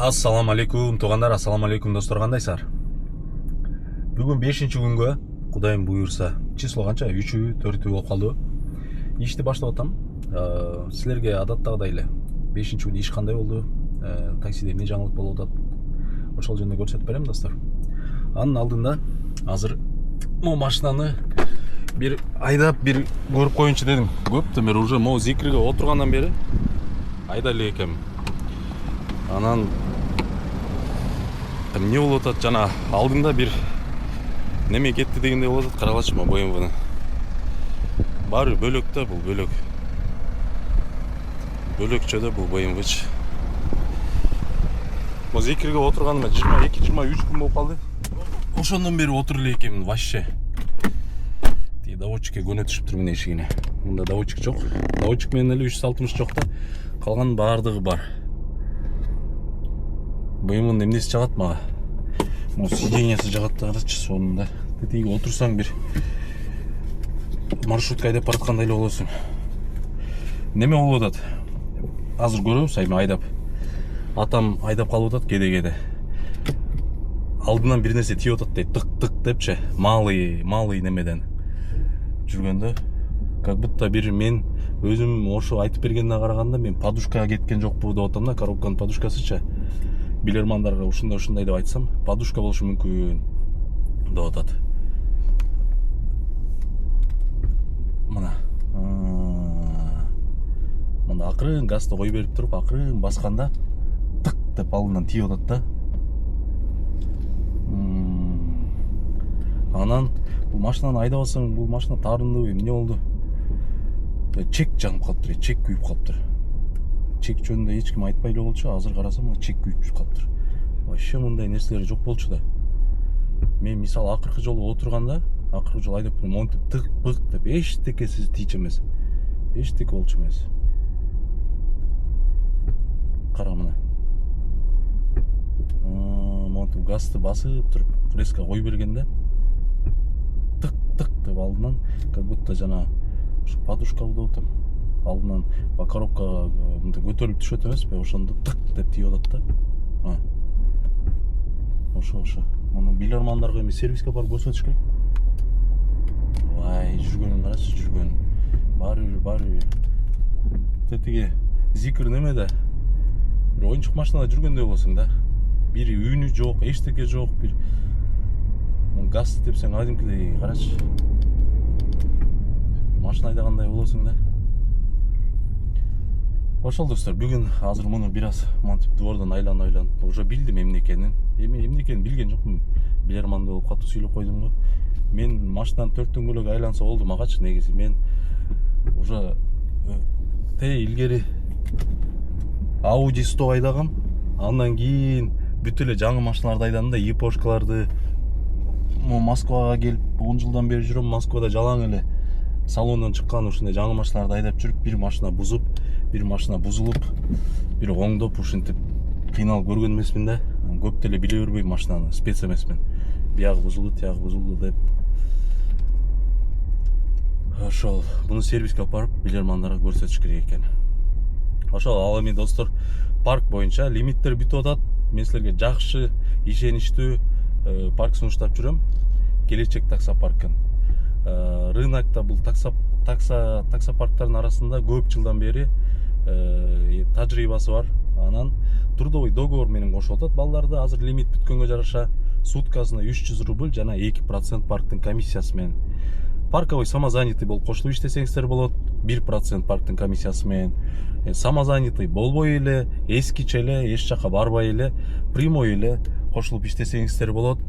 Ассаламу алейкум туугандар, ассаламу алейкум достор, кандайсыздар? Бүгүн 5-күнгө Кудайым буюрса, число канча? 3-4 болуп калды. Ишти баштап атам. Силерге адаттагыдай эле 5-күн иш кандай болду? Таксиде эмне жаңылык болуп атат? Ошол жөнүндө көрсөтүп берем достор. Анын алдында азыр могу машинаны бир айдап бир көрүп коеюнчу дедим. Көптөн бери уже могу зикирге отургандан бери айдай эле экенмин. Анан эмне болуп атат, жана алдында бир неме кетти дегендей болуп атат. Карагалачы БМВны. Баары бөлөк да, бул бөлөк. Бөлөкчө да бул БМВчы. Могу зикирге отурганыма 22-23 күн болуп калды. Ошондон бери отуруп эле экенмин вообще. Тиги доводчикке көнө түшүптүр мына эшигине. Мында доводчик жок. Доводчик менен эле 360 жок да. Калган баардыгы бар. БМВнын эмнеси жагат мага? Могу сиденьясы жагат да, карачы сонунда. Тиги отурсаң бир маршрутка айдап бараткандай эле болосуң. Неме болуп атат? Азыр көрөбүз, айма айдап. Атам айдап калып атат кеде-кеде. Алдынан бир нерсе тийип атат дейт, тык-тык депчи. Малый немеден жүргөндө, как будто бир мен өзүм ошо айтып бергенине караганда мен подушкага кеткен жокпу деп атам да, коробканын подушкасычы. Билермандарга ушундай деп айтсам, подушка болушу мүмкүн деп атат. Мына мында акырын газды кой берип туруп, акырын басканда тык деп алдынан тийип атат да. Анан бул машинаны айдап алсаң, бул машина таарындыбы, эмне болду? Чек жанып калыптыр, чек күйүп калыптыр. Чек жөнүндө эч ким айтпай эле болчу, азыр карасам чек күйүп калыптыр. Вообще мындай нерселер жок болчу да. Мен мисалы акыркы жолу отурганда, акыркы жолу айдап келем, монтип тык-бык деп эчтекеси тийчү эмес. Эчтеке болчу эмес. Кара мына. Монтип газды басып туруп, резко кой бергенде тык-тык деп алдынан, как будто жана подушка деп атам. Алдынан коробка мындай көтөрүлүп түшөт эмеспи, ошондо тык деп тийип атат да. Ошо. Муну билермандарга эми сервиске барып көрсөтүш керек. Вай, жүргөнүн карачы, жүргөн. Баары. Тетиги зикир немеде? Бир оюнчук машинада жүргөндөй болосуң да. Бир үнү жок, эчтеке жок, бир газ тепсең кадимкидей, карачы. Машина айдагандай болосуң да. Ошол достор, бүгүн азыр муну бир аз монтип двордон айланып, уже билдим эмне экенин. Эмне экенин билген жокмун. Билерман болуп катуу сүйлөп койдум го. Мен машинаны 4 дөңгөлөк айланса болду магачы, негизи мен уже илгери Audi 100 айдагам. Андан кийин бүт эле жаңы машиналарды айдадым да, Япошкаларды. Москвага келип 10 жылдан бери жүрөм, Москвада жалаң эле салондон чыккан ушундай жаңы машиналарды айдап жүрүп, бир машина бузуп, бир машина бузулуп, бир оңдоп, ушинтип кыйналып көргөн эмесмин да. Көп деле биле бербейм машинаны, спец эмесмин. Биягы бузулду, тиягы бузулду деп. Ошол, буну сервиске алып барып, билермандарга көрсөтүш керек экен. Ошол, ал эми достор, парк боюнча лимиттер бүтүп атат. Мен силерге жакшы, ишеничтүү парк сунуштап жүрөм. Келечек таксопаркын. Рынокто бул таксопарктардын арасында көп жылдан бери тажрыйбасы бар. Анан трудовой договор менен кошуп атат балдарды. Азыр лимит бүткөнгө жараша суткасына 300 рубль жана 2% парктын комиссиясы менен. Парковый самозанятый болуп кошулуп иштесеңиздер болот, 1% парктын комиссиясы менен. Самозанятый болбой эле, эскиче эле, эч жака барбай эле, прямой эле кошулуп иштесеңиздер болот.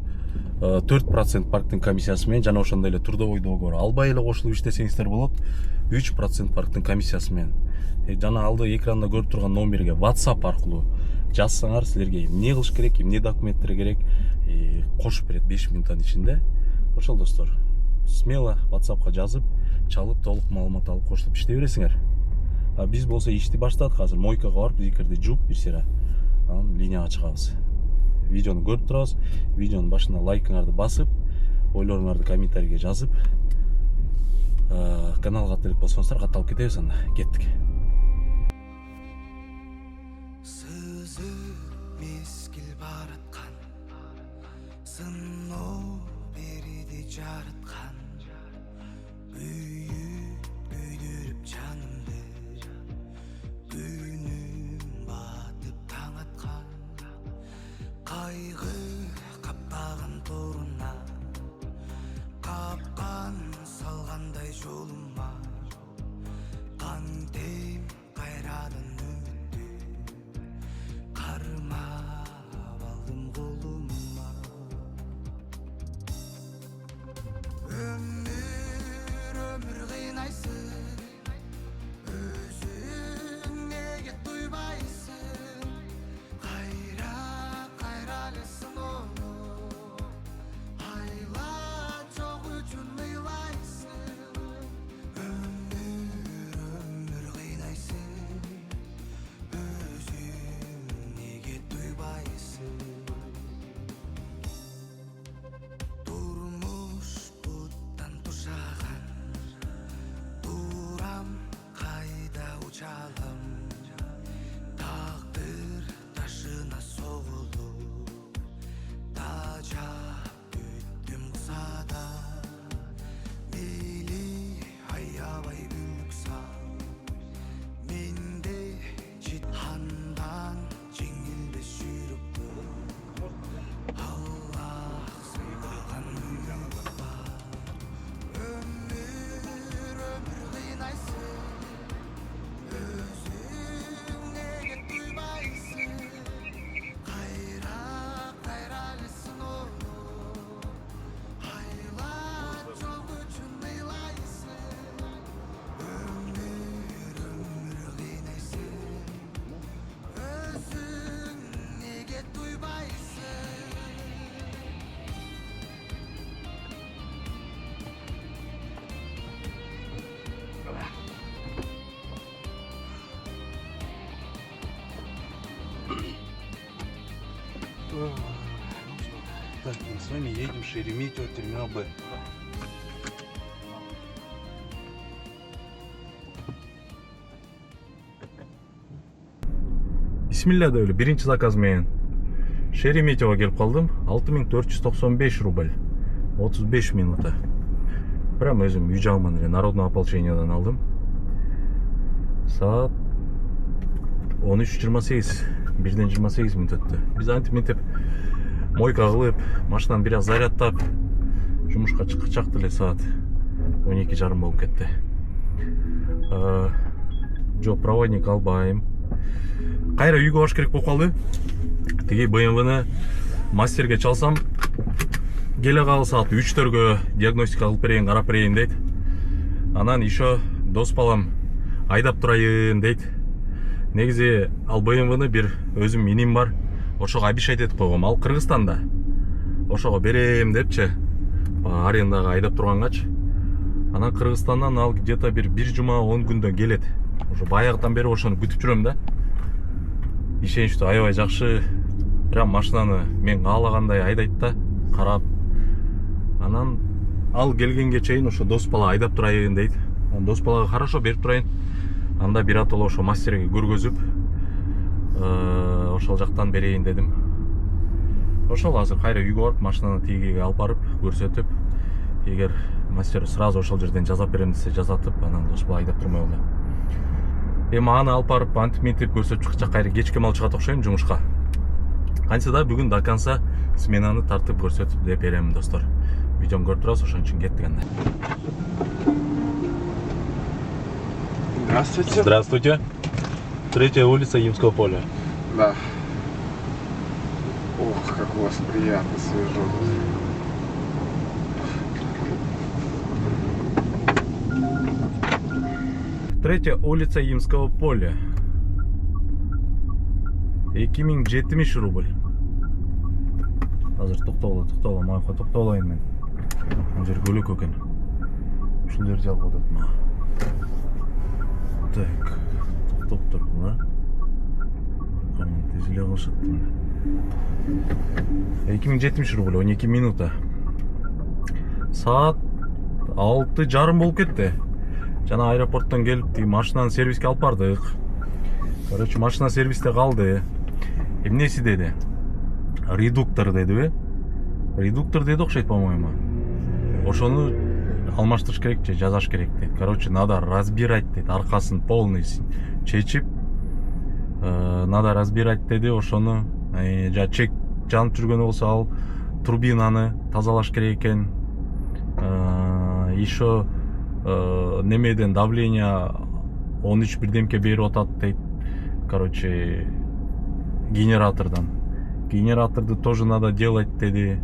4% парктын комиссиясы менен жана ошондой эле трудовой договор албай эле кошулуп иштесеңиздер болот. 3% парктын комиссиясы менен. Жана алды экранда көрүп турган номерге WhatsApp аркылуу жазсаңар, силерге эмне кылыш керек, эмне документтер керек, кошуп берет 5 минуттун ичинде. Ошол достор, смело WhatsAppка жазып, чалып, толук маалымат алып кошулуп иштей бересиңер. Биз болсо ишти баштадык, азыр мойкага барып, зикирди жууп бир сыйра, анан линияга чыгабыз. Видеону көрүп турабыз, видеонун башына лайкыңарды басып, ойлоруңарды комментарийге жазып, каналга катталып болсоңуздар, катталып кетебиз анда. Кеттик. жаратқан күйдіріп жанымды күнім батып таң атқан қайғы қаптаған торына қапқан салғандай жолыма қантем қайрадың үмітті қармап алдым қолыма өмір қинайсың өзің неге тойбайсың қайралысың оны айла жоқ үшін милайсың өмір қинайсың өзің неге тойбайсың тұрмыш бұттан тұшаған турам қайда учалым тағдыр ташына соғылу тажап өттім қысада мейлі аябай үліксам менде хандан жеңілбес жүйрікті Аллах сыйлаған өмір бар өмір қинайсың өзің неге тойбайсың қайралысың оны айла жоқ үшін милайсың өмір қинайсың өзің неге тойбайсың Так, мы с вами едем в Шереметьево, терминал Б. Бисмилля деп эле биринчи заказ менен Шереметьево келип калдым. 6495 рубль. 35 минута. Прям өзүм үй жагыман эле народный ополчениядан алдым. Саат 13:28. 1:28 мүнөт өттү. Биз антип мынтип мойка кылып, машинаны бир аз зарядтап, жумушка чыкчак эле саат 12:30 болуп кетти. Жок, проводник албайм. Кайра үйгө баш керек болуп калды. Тиги БМВны мастерге чалсам, келе калды саат 3-төргө диагностика кылып берейин, карап берейин дейт. Анан еще дос балам айдап турайын дейт. Негизи ал БМВны бир өзүм миним бар. Ошого обещать этип койгом. Ал Кыргызстанда. Ошого берем депчи. Арендага айдап тургангачы. Анан Кыргызстандан ал где-то бир жума 10 күндөн келет. Уже баягыдан бери ошону күтүп жүрөм да. Ишеничтүү, аябай жакшы. Прям машинаны мен каалагандай айдайт да, карап. Анан ал келгенге чейин ошо дос бала айдап турайын дейт. Дос балага хорошо берип турайын. Анда бир атоло ошо мастерге көргөзүп, ошол жактан берейин дедим. Ошол азыр кайра үйгө барып, машинаны тигиге алып барып, көрсөтүп, эгер мастер сразу ошол жерден жасап берем десе жасатып, анан дос бала айдап турмай болду. Эми аны алып барып, антип мынтип көрсөтүп чыкчак, кайра кечке мал чыгат окшойм жумушка. Кантсе да бүгүн до конца сменаны тартып көрсөтүп деп берем, достор. Видеону көрүп турасыз, ошон үчүн кеттик анда. Здравствуйте. Здравствуйте. 3-я улица Ямского поля. Да. Ох, как у вас приятно, свежо. 3-я улица Ямского поля. 2070 рубль. Азыр токтоло, майка токтолойм мен. Мына жер көлөк экен. Ушул жерди алып атат мага. Так, токтоп тургула. Кана тезеле кылышат. 2070 рубль, 12 минута. Саат 6:30 болуп кетти. Жана аэропорттон келип, машинаны сервиске алып бардык. Короче, машина сервисте калды. Эмнеси деди? Редуктор дедиби? Редуктор деди окшойт, по-моему. ошону алмаштырыш керек же жасаш керек дейт. Короче, надо разбирать дейт, аркасын полныйсын чечип надо разбирать деди. Ошону чек жанып жүргөн болсо ал турбинаны тазалаш керек экен. Еще немеден давление 13 бирдемке берип атат дейт. Короче, генераторду тоже надо делать деди.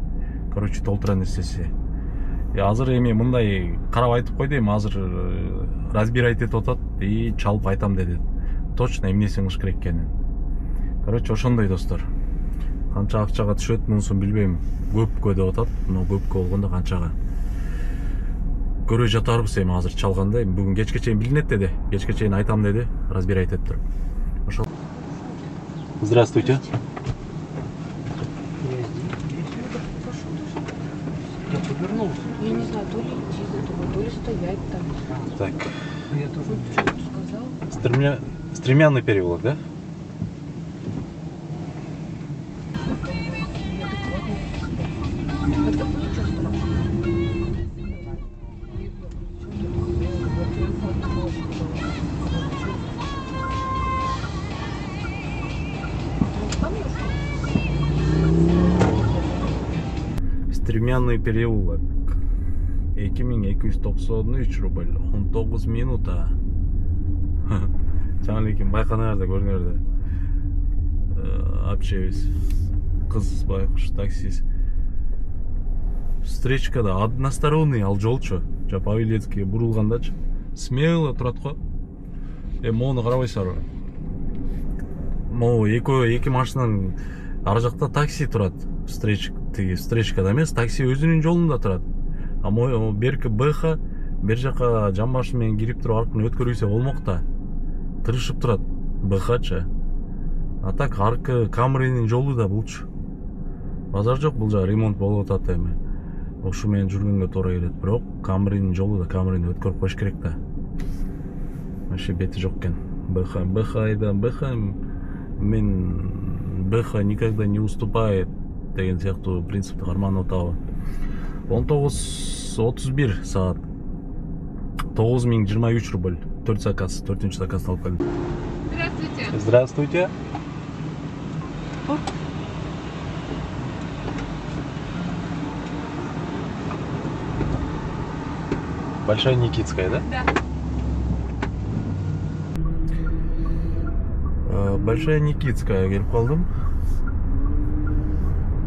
Короче, толтура нерсеси. Азыр эми мындай карап айтып кой дейм, азыр разбирать этип атат и чалып айтам деди. Точно эмнесин кылыш керек экенин. Короче, ошондой достор. Канча акчага түшөт мунусун билбейм. Көпкө деп атат, но көпкө болгондо канчага. Көрө жатарбыз эми азыр чалганда. Бүгүн кечке чейин билинет деди. Кечке чейин айтам деди. Разбирать этип туруп. Ошол. Здравствуйте. Я повернулся. Я не знаю, то ли идти за тобой, то ли стоять там. Так, Я тоже. Что ты сказал? Стремянный переулок, да? Это ничего страшного. Стремянный переулок. 2293 рубль, 19 минута. Жаңы лекен байқанарда көрінерді. Общаюсь. Қыз байқұш, таксист. Встречкада односторонний ал жолчу. Жа Павелецкий бурулгандачы. Смело турат го. Мону карабайсыздар. Могу эки машинанын ар жакта такси турат. Встречкада эмес, такси өзүнүн жолунда турат. А берки БХ бер жака жан машина менен кирип туруп аркын өткөрүүсө болмок да. Тырышып турат БХчы. А так аркы Камринин жолу да булчу. Базар жок, бул жагы ремонт болуп атат эми. Ошу менен жүргөнгө туура келет, бирок Камринин жолу да Камринди өткөрүп коюш керек да. Вообще бети жок экен. БХ мен БХ никогда не уступает деген сыяктуу принципти карманып атабы. 19:31 саат 9023 рубль. 4 заказ, 4-нчү заказды алып келдим. Здравствуйте. Здравствуйте. Большая Никитская, да? Да. Большая Никитская келип калдым.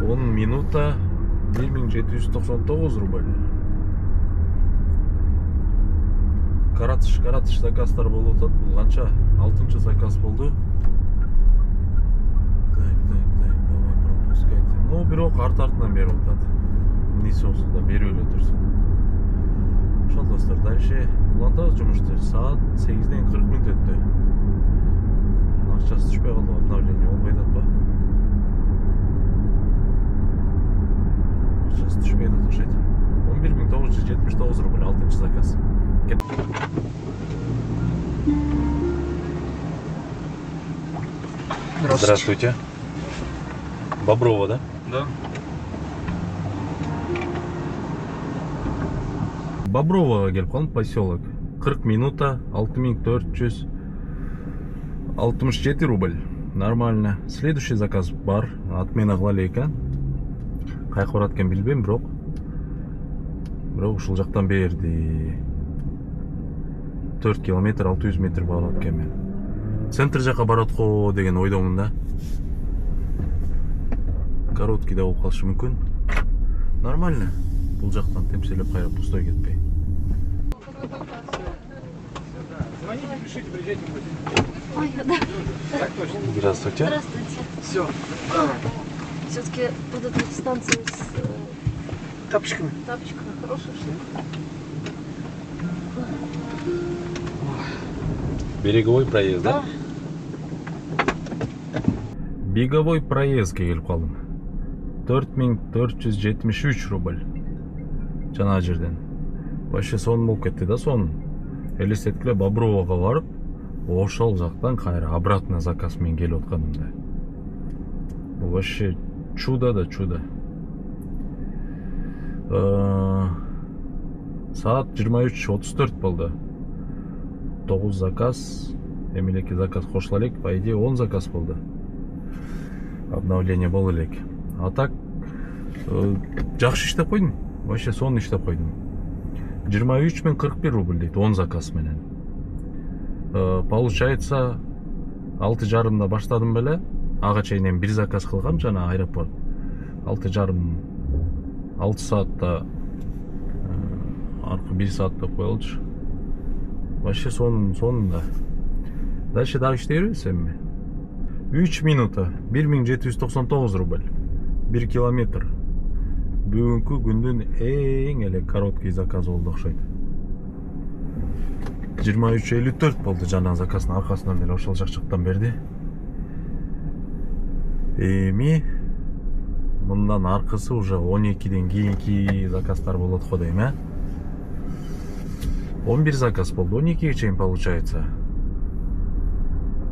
10 минута 1799 рубль. Каратыш заказдар болуп атат. Бул канча? 6-нчы заказ болду. Так, давай пропускайте. Ну, бирок артынан берип атат. Эмнеси болсо да берип эле турсун. Ошол достор, дальше улантабыз жумушту. Саат 8-ден 40 мүнөт өттү. Акчасы түшпөй калды, обновление болбой атпа. Акчасы түшпөй атат окшойт. 11979 рубль, 6-нчы заказ. Здравствуйте. Боброва, да? Да. Боброва келип калдым, поселок. 40 минута, 6467 рубль. Нормально. Следующий заказ бар. Отмена кыла элек экен. Кайка барат экен билбейм, бирок ушул жактан берди. 4 километр 600 метр барат экен мен. Центр жака барат го деген ойдомун да. Короткий да болуп калышы мүмкүн. Нормально. Бул жактан темселеп кайра пустой кетпей. Звоните, пишите, приезжайте в гости. Ой, да. Так точно. Здравствуйте. Здравствуйте. Все. Все-таки вот эта вот станция с Тапочками. тапочками хорошая штука. Береговой проезд, да? Да. Беговой проездке келип калдым. 4473 рубль. Жана жерден. Вообще сонун болуп кетти да, сонун. Элестеткиле Бобровага барып, ошол жактан кайра обратно заказ менен келип атканымда. Вообще чудо да чудо. Saat 23:34 болду. 9 заказ, эмелеки заказ кошула элек, по идее 10 заказ болду. Обновление боло элек. А так жакшы иштеп койдум. Вообще сонун иштеп койдум. 23.041 рубль дейт 10 заказ менен. Получается 6:30 баштадым беле. Ага чейин эми 1 заказ кылгам жана аэропорт. 6 саатта аркы 1 саатта коелчу. Вообще сонун да. Дальше дагы иштей беребиз эми. 3 минута 1799 рубль. 1 километр. Бүгүнкү күндүн эң эле короткий заказ болду окшойт. 23:54 болду жана заказдын аркасынан эле ошол жакчактан берди. Эми мындан аркысы уже 12ден кийинки заказдар болот го дейм, 11 заказ болду, 12ге чейин получается.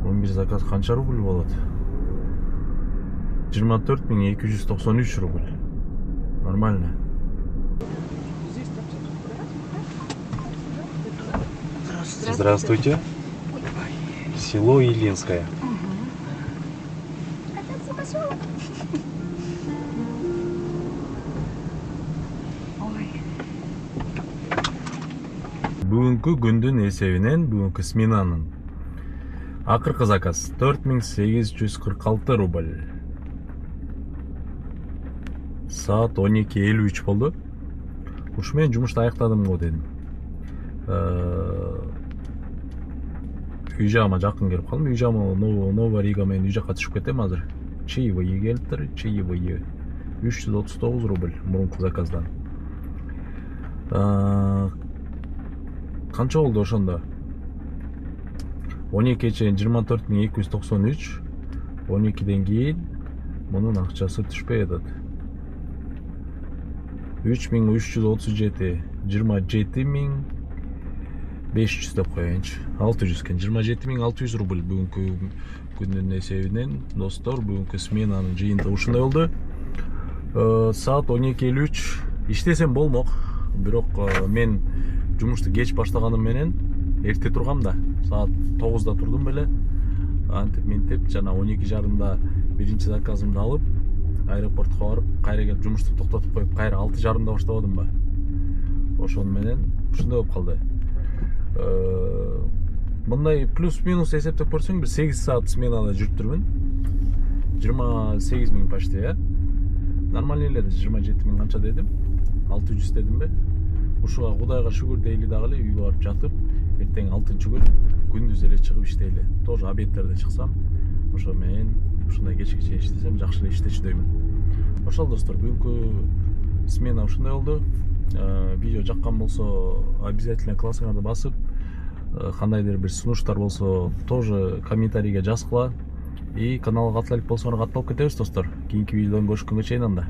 11 заказ канча рубль болот? 24293 рубль. Нормально. Здравствуйте. Село Илинское. Бүгүнкү күндүн эсебинен, бүгүнкү сменанын акыркы заказ 4846 рубль. Saat 12:53 болду. Ушу менен жумушту аяктадым го дедим. Үй жагыма жакын келип калдым. Үй жагыма Новая Рига менен үй жакка түшүп кетем азыр. Чаевые келиптир, чаевые. 339 рубль мурунку заказдан. Канча болду ошондо? 12 чейин 24293, 12ден кийин мунун акчасы түшпөй атат. 3337, 27500 деп коеюнчу. 600 экен, 27600 рубль бүгүнкү күндүн эсебинен. Достор, бүгүнкү сменанын жыйынтыгы ушундай болду. Saat 12:53 иштесем болмок. Бирок мен жумушту кеч баштаганым менен эрте тургам да. Saat 9да турдум беле. Антип ментип жана 12:30да биринчи заказымды алып, аэропортко барып, кайра келип жумушту токтотуп коюп, кайра 6:30да баштабадым ба. Ошон менен ушундай болуп калды. Мындай плюс-минус эсептеп көрсөң, бир 8 саат сменада жүрүп турмун. 28 000 почти, Нормально эле, 27 000 канча дедим? 600 дедим бе? Ушуга Кудайга шүгүр дейли дагы эле, үйгө барып жатып, эртең 6-күн күндүз эле чыгып иштейли. Тоже обедтерде чыксам, ошо менен ушундай кечке чейин иштесем, жакшы эле иштечү деймин. Ошол достор, бүгүнкү смена ушундай болду. Видео жаккан болсо, обязательно классыңарды басып, кандайдыр бир сунуштар болсо, тоже комментарийге жазгыла. И каналга катыла элек болсоңор катталып кетебиз достор. Кийинки видеодон көрүшкөнгө чейин анда.